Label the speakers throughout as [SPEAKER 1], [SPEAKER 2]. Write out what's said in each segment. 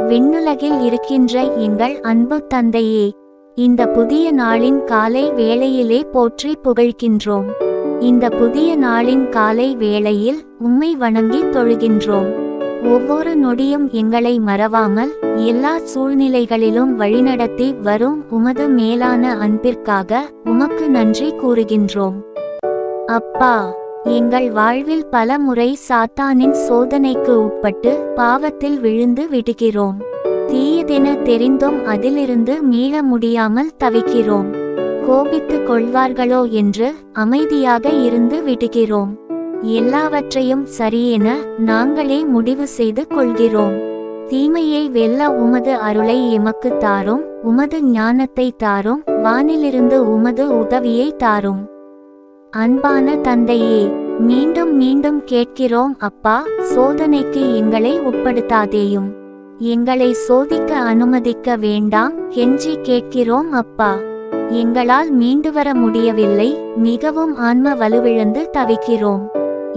[SPEAKER 1] விண்ணுலகில் இருக்கின்ற எங்கள் அன்பு தந்தையே, இந்த புதிய நாளின் காலை வேளையிலே போற்றி புகழ்கின்றோம். இந்த புதிய நாளின் காலை வேளையில் உம்மை வணங்கி தொழுகின்றோம். ஒவ்வொரு நொடியும் எங்களை மறவாமல் எல்லா சூழ்நிலைகளிலும் வழிநடத்தி வரும் உமது மேலான அன்பிற்காக உமக்கு நன்றி கூறுகின்றோம். அப்பா, எங்கள் வாழ்வில் பல முறை சாத்தானின் சோதனைக்கு உட்பட்டு பாவத்தில் விழுந்து விடுகிறோம். தீயதென தெரிந்தும் அதிலிருந்து மீள முடியாமல் தவிக்கிறோம். கோபித்துக் கொள்வார்களோ என்று அமைதியாக இருந்து விடுகிறோம். எல்லாவற்றையும் சரியென நாங்களே முடிவு செய்து கொள்கிறோம். தீமையை வெல்ல உமது அருளை எமக்கு தாரும். உமது ஞானத்தை தாரும். வானிலிருந்து உமது உதவியை தாரும். அன்பான தந்தையே, மீண்டும் மீண்டும் கேட்கிறோம் அப்பா, சோதனைக்கு எங்களை உட்படுத்தாதேயும். எங்களை சோதிக்க அனுமதிக்க வேண்டாம் கெஞ்சி கேட்கிறோம் அப்பா. எங்களால் மீண்டுவர முடியவில்லை, மிகவும் ஆன்ம வலுவிழந்து தவிக்கிறோம்.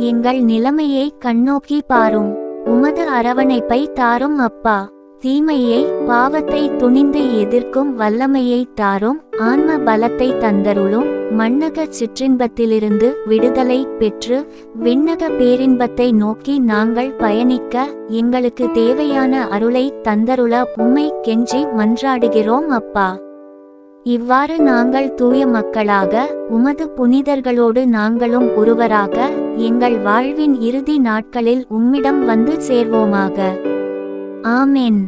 [SPEAKER 1] எங்கள் நிலைமையை கண்ணோக்கி பாரும். உமது அரவணைப்பை தாரும் அப்பா. தீமையை, பாவத்தை துணிந்து எதிர்க்கும் வல்லமையை தாரும். ஆன்ம பலத்தை தந்தருளும். மண்ணக சிற்றின்பத்திலிருந்து விடுதலை பெற்று விண்ணக பேரின்பத்தை நோக்கி நாங்கள் பயணிக்க எங்களுக்கு தேவையான அருளை தந்தருள உம்மை கெஞ்சி மன்றாடுகிறோம் அப்பா. இவ்வாறு நாங்கள் தூய மக்களாக, உமது புனிதர்களோடு நாங்களும் ஒருவராக, எங்கள் வாழ்வின் இறுதி நாட்களில் உம்மிடம் வந்து சேர்வோமாக. ஆமென்.